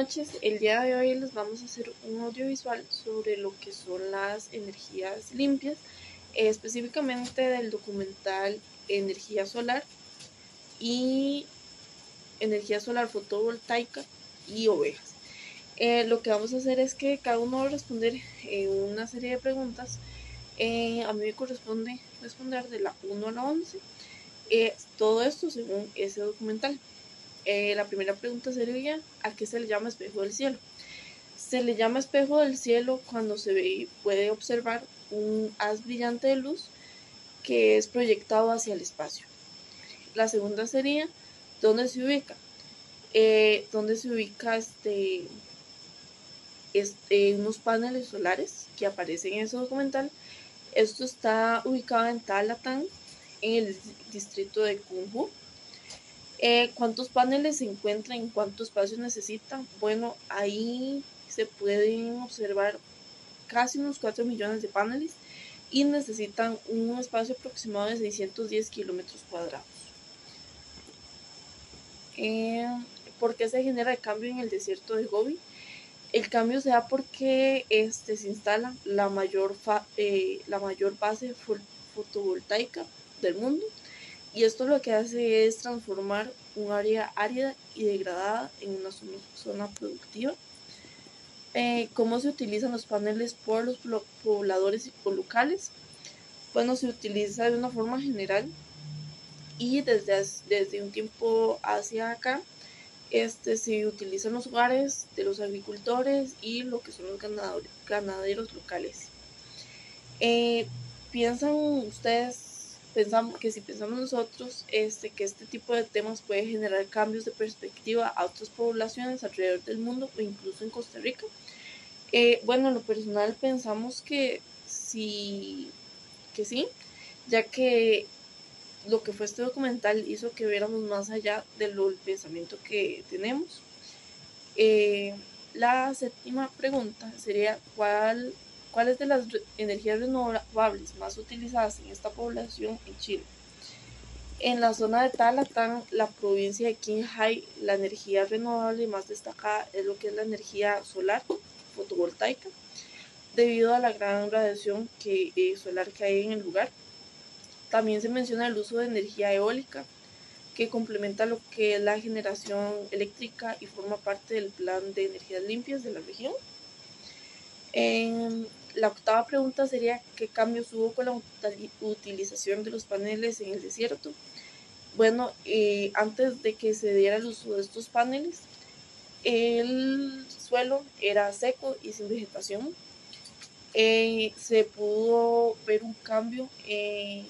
Noches, el día de hoy les vamos a hacer un audiovisual sobre lo que son las energías limpias, específicamente del documental Energía Solar y Energía Solar Fotovoltaica y Ovejas. Lo que vamos a hacer es que cada uno va a responder una serie de preguntas. A mí me corresponde responder de la 1 a la 11. Todo esto según ese documental. La primera pregunta sería: ¿a qué se le llama espejo del cielo? Se le llama espejo del cielo cuando puede observar un haz brillante de luz que es proyectado hacia el espacio. La segunda sería: ¿dónde se ubica? ¿Dónde se ubica unos paneles solares que aparecen en ese documental? Esto está ubicado en Talatán, en el distrito de Cunjú. ¿Cuántos paneles se encuentran? ¿En cuánto espacio necesitan? Bueno, ahí se pueden observar casi unos 4 millones de paneles y necesitan un espacio aproximado de 610 kilómetros cuadrados. ¿Por qué se genera el cambio en el desierto de Gobi? El cambio se da porque se instala la mayor base fotovoltaica del mundo, y esto lo que hace es transformar un área árida y degradada en una zona productiva. ¿Cómo se utilizan los paneles por los pobladores o locales? Bueno, se utiliza de una forma general y desde un tiempo hacia acá se utiliza en los hogares de los agricultores y lo que son los ganaderos locales. ¿Piensan ustedes, si pensamos nosotros que este tipo de temas puede generar cambios de perspectiva a otras poblaciones alrededor del mundo o incluso en Costa Rica? Bueno, en lo personal pensamos que sí, ya que lo que fue este documental hizo que viéramos más allá del pensamiento que tenemos. La séptima pregunta sería: ¿cuáles de las energías renovables más utilizadas en esta población en Chile? En la zona de Talatán, la provincia de Qinghai, la energía renovable más destacada es lo que es la energía solar fotovoltaica, debido a la gran radiación solar que hay en el lugar. También se menciona el uso de energía eólica, que complementa lo que es la generación eléctrica y forma parte del plan de energías limpias de la región. La octava pregunta sería: ¿qué cambios hubo con la utilización de los paneles en el desierto? Bueno, antes de que se diera el uso de estos paneles, el suelo era seco y sin vegetación. Se pudo ver un cambio en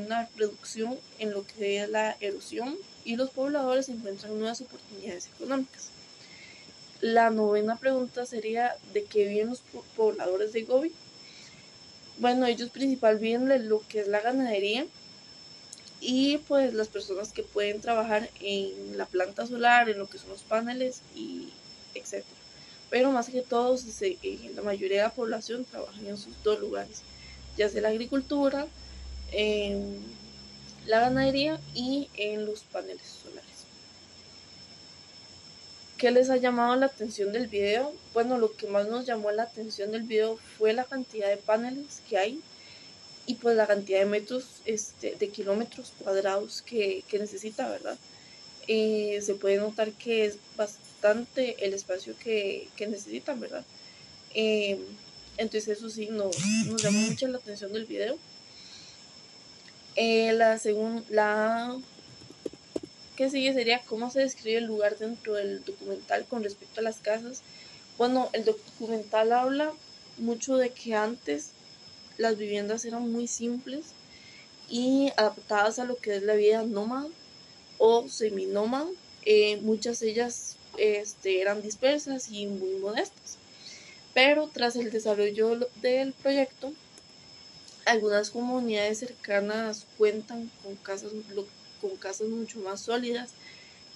una reducción en lo que es la erosión, y los pobladores encuentran nuevas oportunidades económicas. La novena pregunta sería: ¿de qué viven los pobladores de Gobi? Bueno, ellos principalmente viven de lo que es la ganadería y pues las personas que pueden trabajar en la planta solar, en lo que son los paneles y etc. Pero más que todo, la mayoría de la población trabaja en esos dos lugares, ya sea la agricultura, la ganadería y en los paneles solares. ¿Qué les ha llamado la atención del video? Bueno, lo que más nos llamó la atención del video fue la cantidad de paneles que hay y pues la cantidad de metros, de kilómetros cuadrados que necesita, ¿verdad? Se puede notar que es bastante el espacio que necesitan, ¿verdad? Entonces eso sí nos llamó mucho la atención del video. La que sigue sería: ¿cómo se describe el lugar dentro del documental con respecto a las casas? Bueno, el documental habla mucho de que antes las viviendas eran muy simples y adaptadas a lo que es la vida nómada o seminómada. Muchas de ellas eran dispersas y muy modestas. Pero tras el desarrollo del proyecto, algunas comunidades cercanas cuentan con casas mucho más sólidas,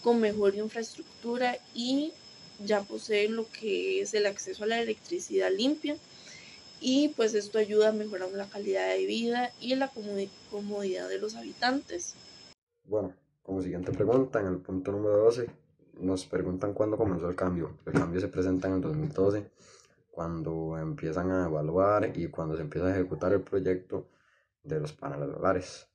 con mejor infraestructura, y ya poseen lo que es el acceso a la electricidad limpia, y pues esto ayuda a mejorar la calidad de vida y la comodidad de los habitantes. Bueno, como siguiente pregunta, en el punto número 12, nos preguntan cuándo comenzó el cambio. El cambio se presenta en el 2012, cuando empiezan a evaluar y cuando se empieza a ejecutar el proyecto de los paneles solares.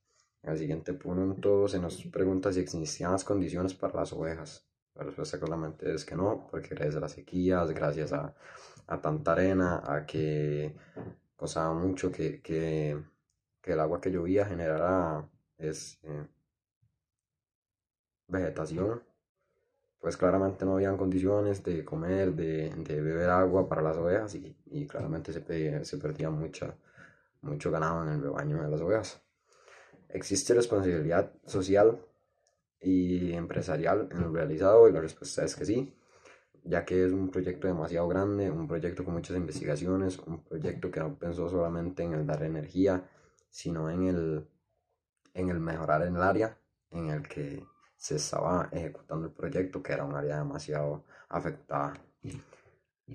En el siguiente punto se nos pregunta si existían las condiciones para las ovejas. La respuesta claramente es que no, porque gracias a las sequías, gracias a tanta arena, a que costaba mucho que el agua que llovía generara vegetación, pues claramente no habían condiciones de comer, de beber agua para las ovejas y claramente se perdía mucho ganado en el rebaño de las ovejas. ¿Existe responsabilidad social y empresarial en lo realizado? Y la respuesta es que sí, ya que es un proyecto demasiado grande, un proyecto con muchas investigaciones, un proyecto que no pensó solamente en el dar energía, sino en el mejorar el área en el que se estaba ejecutando el proyecto, que era un área demasiado afectada.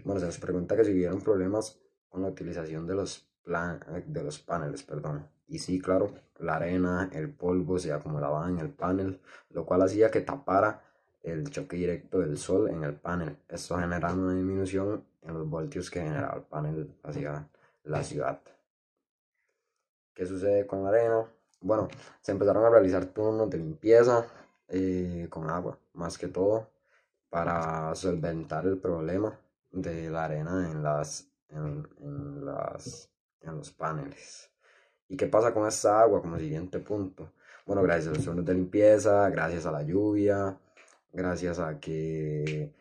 Bueno, se nos pregunta que si hubieron problemas con la utilización de los paneles, perdón. Y sí, claro, la arena, el polvo se acumulaba en el panel, lo cual hacía que tapara el choque directo del sol en el panel. Esto generaba una disminución en los voltios que generaba el panel hacia la ciudad. ¿Qué sucede con la arena? Bueno, se empezaron a realizar turnos de limpieza con agua, más que todo, para solventar el problema de la arena en los paneles. ¿Y qué pasa con esta agua como siguiente punto? Bueno, gracias a los turnos de limpieza, gracias a la lluvia, gracias a que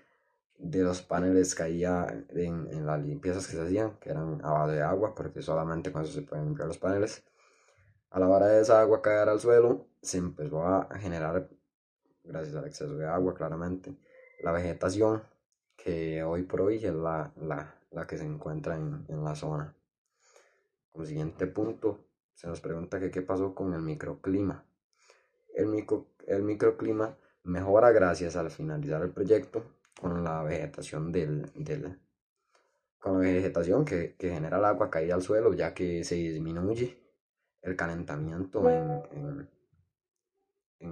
de los paneles caía en las limpiezas que se hacían, que eran a base de agua, porque solamente con eso se pueden limpiar los paneles. A la hora de esa agua caer al suelo, se empezó a generar, gracias al exceso de agua claramente, la vegetación que hoy por hoy es la que se encuentra en la zona. Como siguiente punto, se nos pregunta que qué pasó con el microclima. El microclima mejora gracias al finalizar el proyecto con la vegetación con la vegetación que genera el agua caída al suelo, ya que se disminuye el calentamiento en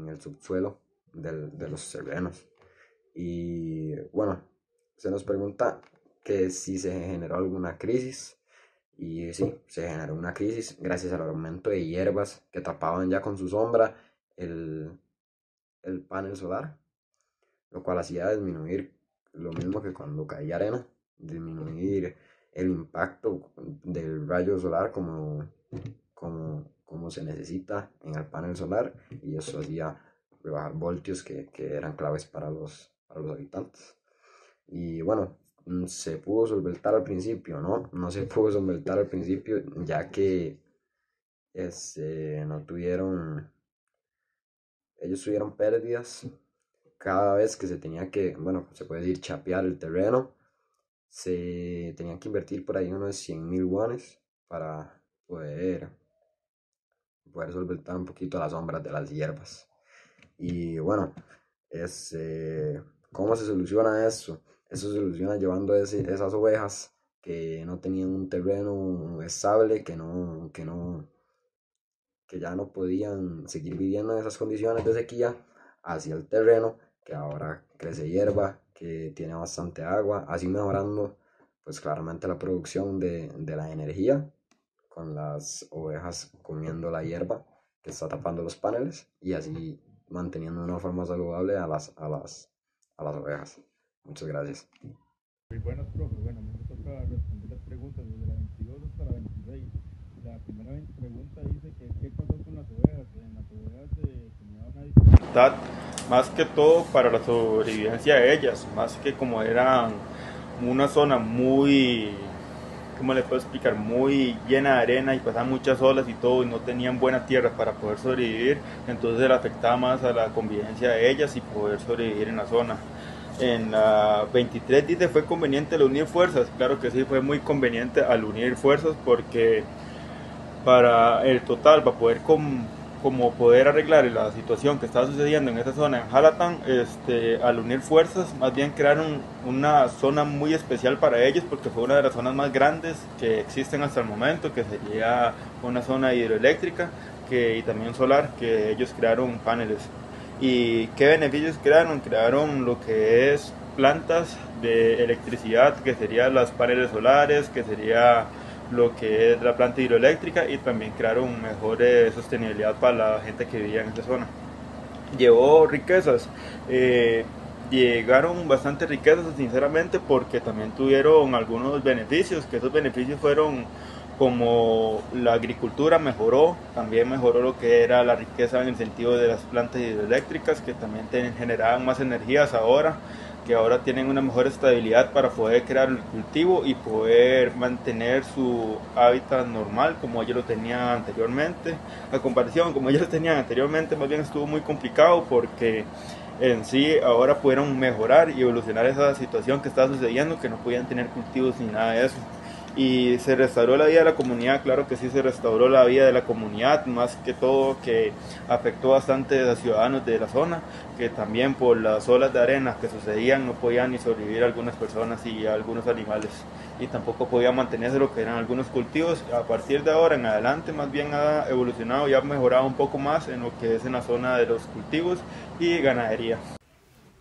el subsuelo de los terrenos. Y bueno, se nos pregunta que si se generó alguna crisis. Y sí, se generó una crisis gracias al aumento de hierbas que tapaban ya con su sombra el, el panel solar, lo cual hacía disminuir lo mismo que cuando caía arena, disminuir el impacto del rayo solar como se necesita en el panel solar, y eso hacía rebajar voltios que eran claves para los habitantes. Y bueno, se pudo solventar al principio, ¿no? No se pudo solventar al principio, ya que no tuvieron, ellos tuvieron pérdidas cada vez que se tenía que, bueno, se puede decir chapear el terreno. Se tenían que invertir por ahí unos 100.000 guanes para poder solventar un poquito las sombras de las hierbas. Y bueno, ¿cómo se soluciona eso? Eso se soluciona llevando esas ovejas que no tenían un terreno estable, que ya no podían seguir viviendo en esas condiciones de sequía, hacia el terreno que ahora crece hierba, que tiene bastante agua, así mejorando pues claramente la producción de la energía, con las ovejas comiendo la hierba que está tapando los paneles, y así manteniendo una forma saludable a las ovejas. Muchas gracias. Muy buenas, profe. Bueno, a mí me toca responder las preguntas desde la 22 hasta la 26. La primera pregunta dice que qué pasó con las ovejas. En las ovejas tenía una dificultad más que todo para la sobrevivencia de ellas, más que como eran una zona muy, ¿cómo le puedo explicar? Muy llena de arena y pasaban muchas olas y todo, y no tenían buena tierra para poder sobrevivir, entonces le afectaba más a la convivencia de ellas y poder sobrevivir en la zona. En la 23 dice fue conveniente al unir fuerzas. Claro que sí, fue muy conveniente al unir fuerzas, porque para el total, para poder como poder arreglar la situación que estaba sucediendo en esa zona en Halatan, al unir fuerzas más bien crearon una zona muy especial para ellos, porque fue una de las zonas más grandes que existen hasta el momento, que sería una zona hidroeléctrica y también solar, que ellos crearon paneles. ¿Y qué beneficios crearon? Crearon lo que es plantas de electricidad, que serían las paneles solares, que sería lo que es la planta hidroeléctrica, y también crearon mejores sostenibilidad para la gente que vivía en esa zona. Llevó riquezas, llegaron bastantes riquezas sinceramente, porque también tuvieron algunos beneficios, que esos beneficios fueron como la agricultura mejoró, también mejoró lo que era la riqueza en el sentido de las plantas hidroeléctricas, que también generaban más energías ahora, que ahora tienen una mejor estabilidad para poder crear el cultivo y poder mantener su hábitat normal como ellos lo tenían anteriormente. A comparación, como ellos lo tenían anteriormente, más bien estuvo muy complicado, porque en sí ahora pudieron mejorar y evolucionar esa situación que estaba sucediendo, que no podían tener cultivos ni nada de eso. Y se restauró la vida de la comunidad, claro que sí, se restauró la vida de la comunidad, más que todo que afectó bastante a los ciudadanos de la zona, que también por las olas de arena que sucedían no podían ni sobrevivir algunas personas y algunos animales, y tampoco podían mantenerse lo que eran algunos cultivos. A partir de ahora en adelante más bien ha evolucionado y ha mejorado un poco más en lo que es en la zona de los cultivos y ganadería.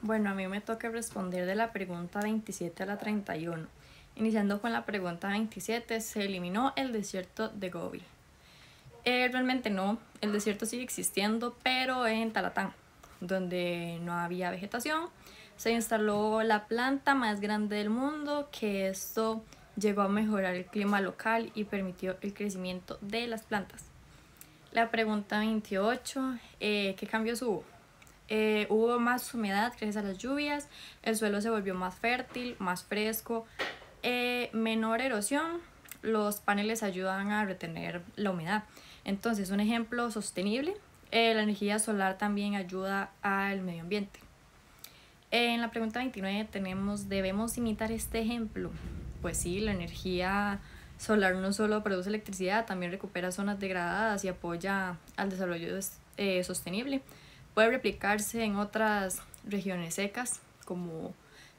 Bueno, a mí me toca responder de la pregunta 27 a la 31. Iniciando con la pregunta 27, ¿se eliminó el desierto de Gobi? Realmente no, el desierto sigue existiendo, pero en Talatán, donde no había vegetación, se instaló la planta más grande del mundo, que esto llegó a mejorar el clima local y permitió el crecimiento de las plantas. La pregunta 28, ¿qué cambios hubo? Hubo más humedad gracias a las lluvias, el suelo se volvió más fértil, más fresco, menor erosión, los paneles ayudan a retener la humedad. Entonces, un ejemplo sostenible, la energía solar también ayuda al medio ambiente. En la pregunta 29 tenemos, ¿debemos imitar este ejemplo? Pues sí, la energía solar no solo produce electricidad, también recupera zonas degradadas y apoya al desarrollo sostenible. Puede replicarse en otras regiones secas como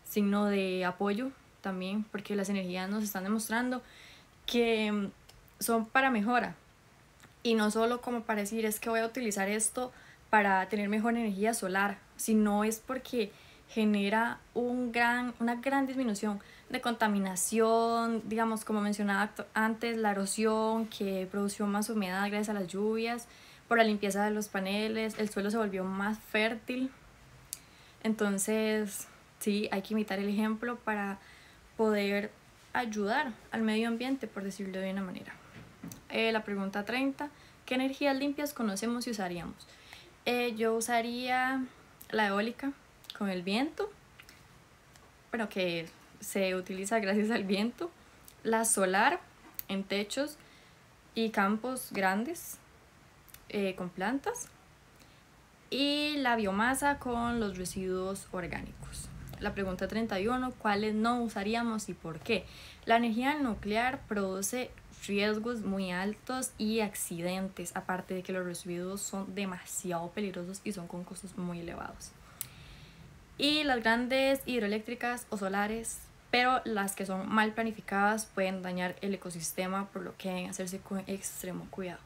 signo de apoyo también, porque las energías nos están demostrando que son para mejora y no solo como para decir es que voy a utilizar esto para tener mejor energía solar, sino es porque genera una gran disminución de contaminación, digamos, como mencionaba antes, la erosión que produjo más humedad gracias a las lluvias, por la limpieza de los paneles, el suelo se volvió más fértil. Entonces, sí, hay que imitar el ejemplo para poder ayudar al medio ambiente, por decirlo de una manera. La pregunta 30, ¿qué energías limpias conocemos y usaríamos? Yo usaría la eólica con el viento, bueno, que se utiliza gracias al viento, la solar en techos y campos grandes con plantas, y la biomasa con los residuos orgánicos. La pregunta 31, ¿cuáles no usaríamos y por qué? La energía nuclear produce riesgos muy altos y accidentes, aparte de que los residuos son demasiado peligrosos y son con costos muy elevados. Y las grandes hidroeléctricas o solares, pero las que son mal planificadas pueden dañar el ecosistema, por lo que deben hacerse con extremo cuidado.